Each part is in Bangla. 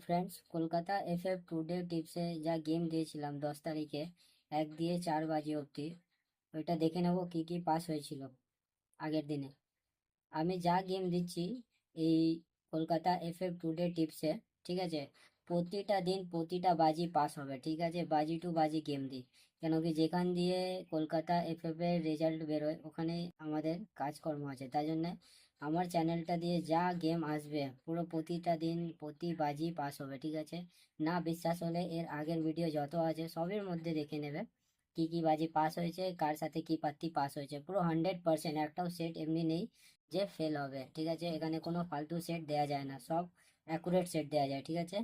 ফ্রেন্ডস, কলকাতা এফএফ টুডে টিপসে যা গেম দিয়েছিলাম 10 তারিখে 1 দিয়ে 4 বাজে অবধি, ওইটা দেখে নেব কি কি পাস হয়েছিল আগের দিনে। আমি যা গেম দিচ্ছি এই কলকাতা এফএফ টুডে টিপসে, ঠিক আছে, প্রতিটা দিন প্রতিটা বাজি পাস হবে, ঠিক আছে। বাজি টু বাজি গেম দিই, কেন কি যেখান দিয়ে কলকাতা এফএফ এর রেজাল্ট বেরোয় ওখানে আমাদের কাজকর্ম আছে, তাই জন্য আমার চ্যানেলটা দিয়ে যা গেম আসবে পুরো প্রতিটা দিন প্রতি বাজি পাস হবে, ঠিক আছে। না বিশ্বাস হলে এর আগের ভিডিও যত আছে সবের মধ্যে দেখে নেবে কি কি বাজি পাস হয়েছে, কার সাথে কি পাত্তি পাস হয়েছে। পুরো 100%, একটাও সেট এমনি নেই যে ফেল হবে, ঠিক আছে। এখানে কোনো ফালতু সেট দেওয়া যায় না, সব অ্যাকুরেট সেট দেওয়া যায়, ঠিক আছে।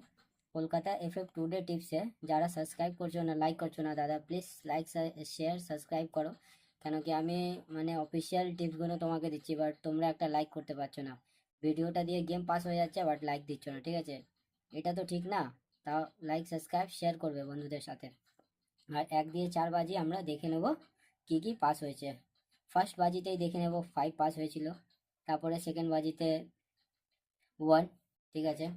কলকাতা এফএফ টুডে টিপসে যারা সাবস্ক্রাইব করছো না, লাইক করছো না, দাদা প্লিজ লাইক শেয়ার সাবস্ক্রাইব করো, কেন কি আমি মানে অফিসিয়াল টিপসগুলো তোমাকে দিচ্ছি, বাট তোমরা একটা লাইক করতে পারছো না। ভিডিওটা দিয়ে গেম পাস হয়ে যাচ্ছে বাট লাইক দিচ্ছ না, ঠিক আছে। এটা তো ঠিক না। তাও লাইক সাবস্ক্রাইব শেয়ার করবে বন্ধুদের সাথে। আর 1 দিয়ে 4 বাজি আমরা দেখে নেব কি কি পাস হয়েছে। ফার্স্ট বাজিতেই দেখে নেব 5 পাস হয়েছিল, তারপরে সেকেন্ড বাজিতে 1, ঠিক আছে।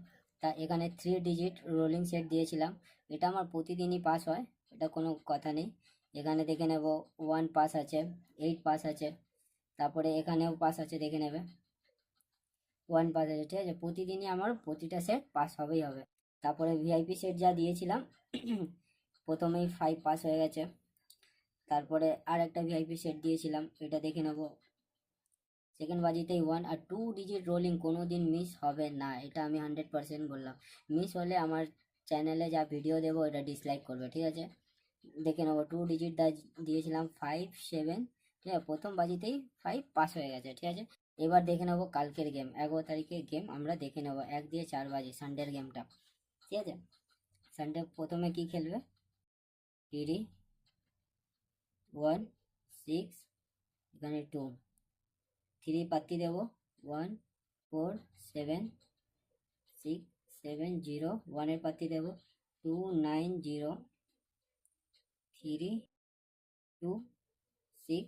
তা এখানে 3 ডিজিট রোলিং সেট দিয়েছিলাম, এটা আমার প্রতিদিনই পাস হয়, এটা কোনো কথা নেই। এখানে দেখে নেব 1 পাস আছে, 8 পাস আছে, তারপরে এখানেও পাস আছে, দেখে নেবে 1 পাস আছে, ঠিক আছে। প্রতিদিনই আমার প্রতিটা সেট পাস হবেই হবে। তারপরে ভিআইপি সেট যা দিয়েছিলাম প্রথমেই 5 পাস হয়ে গেছে, তারপরে আর একটা ভিআইপি সেট দিয়েছিলাম, এটা দেখে নেব সেকেন্ড বাজিতেই 1। আর 2 ডিজিট রোলিং কোনো দিন মিস হবে না, এটা আমি 100% বললাম। মিস হলে আমার চ্যানেলে যা ভিডিও দেবো এটা ডিসলাইক করবে, ঠিক আছে। দেখে নেবো 2 ডিজিট দিয়েছিলাম 5, 7, ঠিক আছে। প্রথম বাজিতেই 5 পাস হয়ে গেছে, ঠিক আছে। এবার দেখে নেবো কালকের গেম, 11 তারিখের গেম আমরা দেখে নেবো 1 দিয়ে 4 বাজি সানডের গেমটা, ঠিক আছে। সানডে প্রথমে কি খেলবে, 3, 1, 6, এখানে 2, 3 পাত্তি দেবো, 1, 4, 7, 6, 7, 0, 1 এর পাত্তি দেবো 2, 9, 0, 3, 2, 6,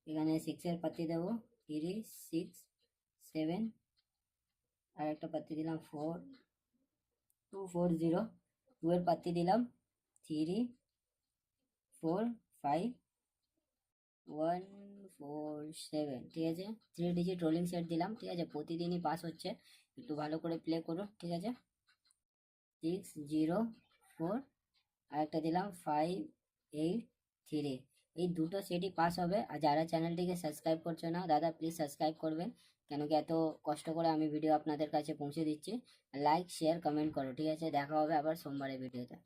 এখানে 6 এর পাত্তি দেবো 3, 6, 7, আর একটা পাত্তি দিলাম 4, 2, 4, 0, 2 এর পাত্তি দিলাম 3, 4, 5, 1, 4, 7, ঠিক আছে। 3 ডিজিট রোলিং সেট দিলাম, ঠিক আছে। প্রতিদিনই পাস হচ্ছে, একটু ভালো করে প্লে করো, ঠিক আছে। 6, 0, 4, আর একটা দিলাম 5, 8, 3। এই দুটো সেটই পাস হবে। আর যারা চ্যানেলটিকে সাবস্ক্রাইব করছো না দাদা প্লিজ সাবস্ক্রাইব করবেন, কেন কি এত কষ্ট করে আমি ভিডিও আপনাদের কাছে পৌঁছে দিচ্ছি। লাইক শেয়ার কমেন্ট করো, ঠিক আছে। দেখা হবে আবার সোমবারের ভিডিওতে।